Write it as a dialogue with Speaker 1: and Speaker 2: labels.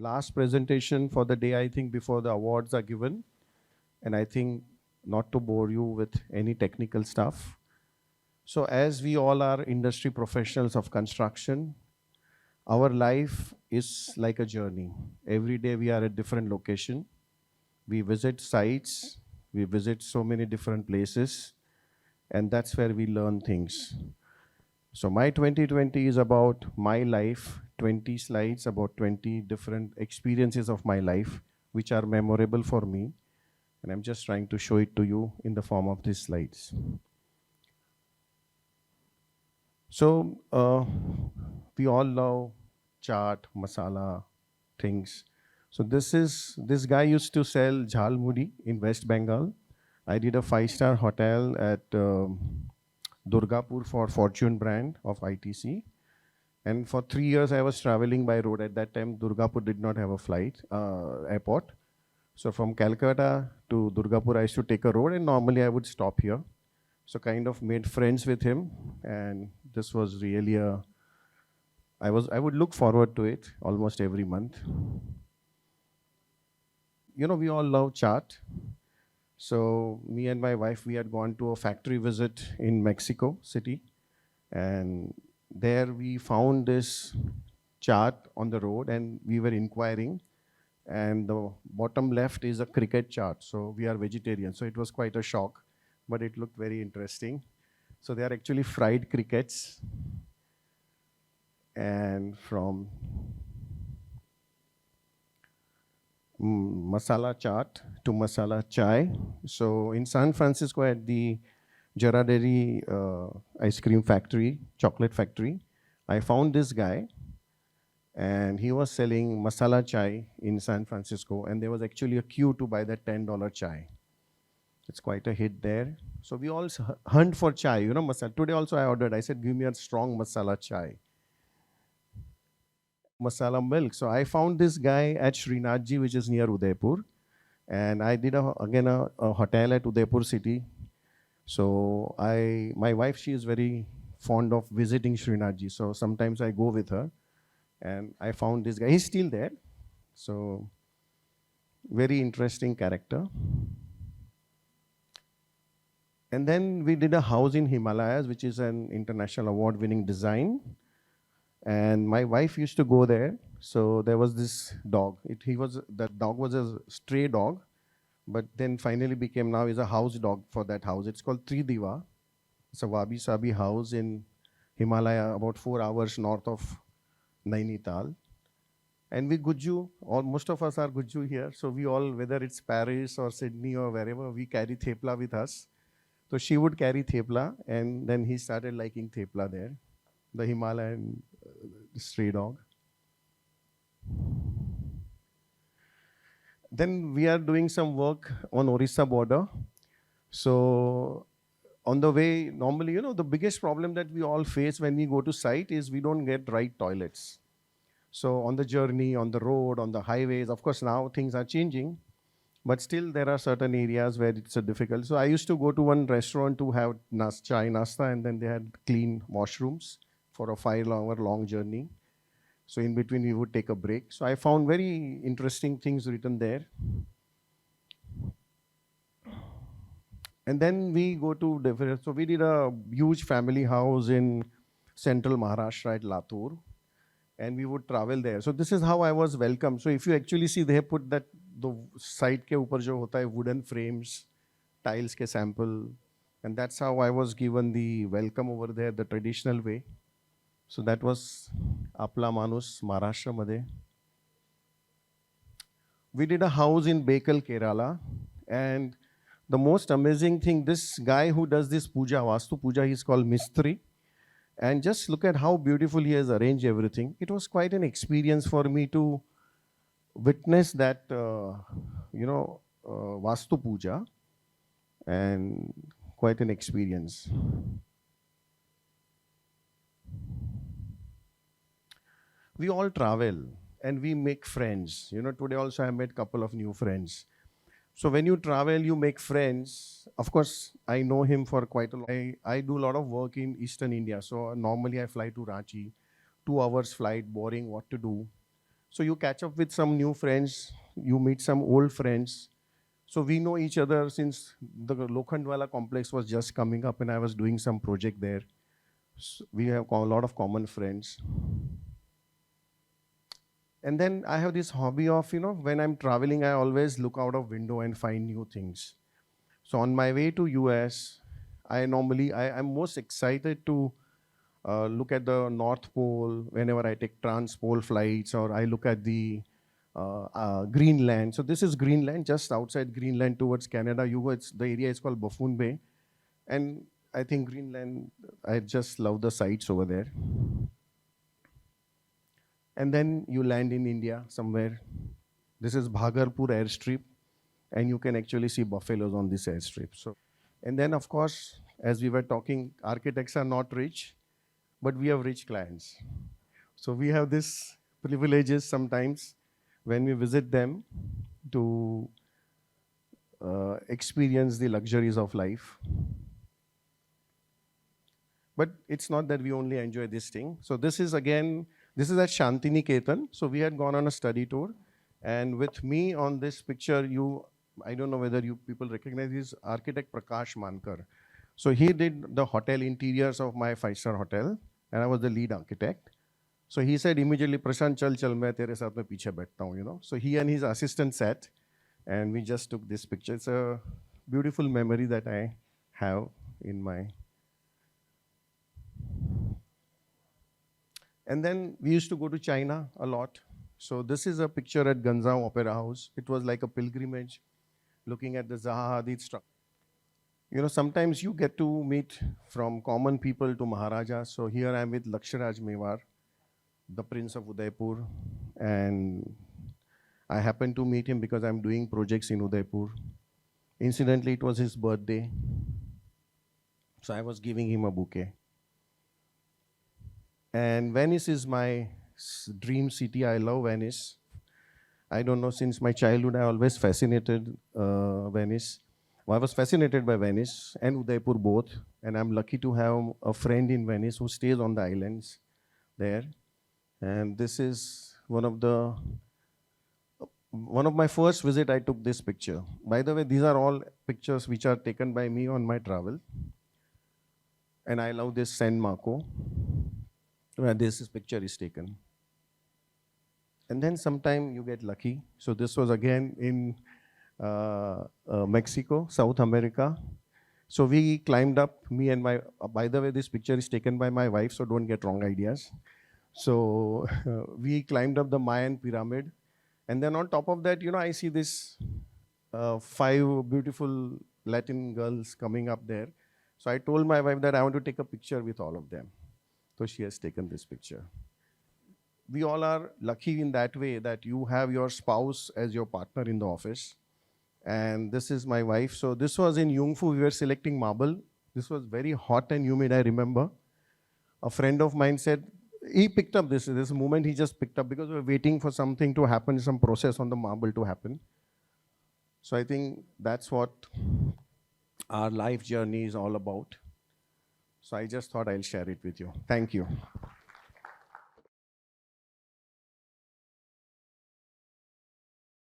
Speaker 1: last presentation for the day, I think, before the awards are given. And I think not to bore you with any technical stuff. So as we all are industry professionals of construction, our life is like a journey. Every day we are at different location. We visit sites, we visit so many different places, and that's where we learn things. So my 2020 is about my life, 20 slides about 20 different experiences of my life, which are memorable for me. And I'm just trying to show it to you in the form of these slides. So we all love chaat, masala, things. So this guy used to sell jhalmudi in West Bengal. I did a 5-star hotel at Durgapur for Fortune brand of ITC. And for 3 years, I was traveling by road. At that time, Durgapur did not have a airport. So from Calcutta to Durgapur, I used to take a road, and normally I would stop here. So kind of made friends with him, and this was really I would look forward to it almost every month. You know, we all love chaat. So me and my wife, we had gone to a factory visit in Mexico City, and there we found this chart on the road, and we were inquiring, and the bottom left is a cricket chart. So we are vegetarian, so it was quite a shock, but it looked very interesting. So they are actually fried crickets, and from masala chaat to masala chai. So in San Francisco at the Ghirardelli ice cream factory, chocolate factory, I found this guy, and he was selling masala chai in San Francisco, and there was actually a queue to buy that $10 chai. It's quite a hit there. So we all hunt for chai, you know, masala. Today also I ordered, I said, give me a strong masala chai. Masala milk. So I found this guy at Srinathji, which is near Udaipur. And I did again a hotel at Udaipur city. So my wife, she is very fond of visiting Srinathji. So sometimes I go with her, and I found this guy. He's still there. So very interesting character. And then we did a house in Himalayas, which is an international award-winning design. And my wife used to go there. So there was this dog. That dog was a stray dog, but then finally became now is a house dog for that house. It's called Tridiva. It's a wabi-sabi house in Himalaya, about 4 hours north of Nainital. And we Guju, most of us are Guju here. So we all, whether it's Paris or Sydney or wherever, we carry thepla with us. So she would carry thepla, and then he started liking thepla there, the Himalayan stray dog. Then we are doing some work on Orissa border. So on the way, normally, you know, the biggest problem that we all face when we go to site is we don't get right toilets. So on the journey, on the road, on the highways, of course now things are changing, but still there are certain areas where it's difficult. So I used to go to one restaurant to have chai nasta, and then they had clean washrooms for a 5-hour long journey. So in between we would take a break. So I found very interesting things written there. And then we go to different, so we did a huge family house in central Maharashtra at Latur, and we would travel there. So this is how I was welcomed. So if you actually see, they have put that, the side ke upar jo hota hai, wooden frames, tiles ke sample, and that's how I was given the welcome over there, the traditional way. So that was Apla Manus, Maharashtra Madhe. We did a house in Bekal, Kerala, and the most amazing thing, this guy who does this puja, Vastu Puja, he's called Mistri. And just look at how beautiful he has arranged everything. It was quite an experience for me to witness that, Vastu Puja, and quite an experience. We all travel and we make friends. You know, today also I met a couple of new friends. So when you travel, you make friends. Of course, I know him for quite a long. I do a lot of work in Eastern India. So normally I fly to Ranchi, 2 hours flight, boring, what to do. So you catch up with some new friends, you meet some old friends. So we know each other since the Lokhandwala complex was just coming up and I was doing some project there. So we have a lot of common friends. And then I have this hobby of, when I'm traveling, I always look out of window and find new things. So on my way to US, I'm most excited to look at the North Pole whenever I take trans-pole flights, or I look at the Greenland. So this is Greenland, just outside Greenland towards Canada. The area is called Buffoon Bay. And I think Greenland, I just love the sights over there. And then you land in India somewhere. This is Bhagarpur airstrip, and you can actually see buffaloes on this airstrip. So, and then of course, as we were talking, architects are not rich, but we have rich clients. So we have this privileges sometimes when we visit them to experience the luxuries of life. But it's not that we only enjoy this thing. So this is at Shantiniketan. So we had gone on a study tour. And with me on this picture, I don't know whether you people recognize this architect Prakash Mankar. So he did the hotel interiors of my 5-star hotel, and I was the lead architect. So he said immediately, Prashant, chal, main tere saath mein piche baithta hu, So he and his assistant sat, and we just took this picture. It's a beautiful memory that I have in my. And then we used to go to China a lot. So this is a picture at Ganzhao Opera House. It was like a pilgrimage, looking at the Zaha Hadid structure. Sometimes you get to meet from common people to Maharajas. So here I'm with Laksharaj Mewar, the Prince of Udaipur. And I happened to meet him because I'm doing projects in Udaipur. Incidentally, it was his birthday. So I was giving him a bouquet. And Venice is my dream city. I love Venice. I don't know, since my childhood, I always fascinated Venice. Well, I was fascinated by Venice and Udaipur both. And I'm lucky to have a friend in Venice who stays on the islands there. And this is one of my first visit, I took this picture. By the way, these are all pictures which are taken by me on my travel. And I love this San Marco, where this picture is taken. And then sometime you get lucky. So this was again in Mexico, South America. So we climbed up, me and by the way, this picture is taken by my wife, so don't get wrong ideas. So we climbed up the Mayan pyramid. And then on top of that, I see this 5 beautiful Latin girls coming up there. So I told my wife that I want to take a picture with all of them. So she has taken this picture. We all are lucky in that way that you have your spouse as your partner in the office. And this is my wife. So this was in Yungfu. We were selecting marble. This was very hot and humid, I remember. A friend of mine said, he picked up this moment he just picked up because we were waiting for something to happen, some process on the marble to happen. So I think that's what our life journey is all about. So I just thought I'll share it with you. Thank you.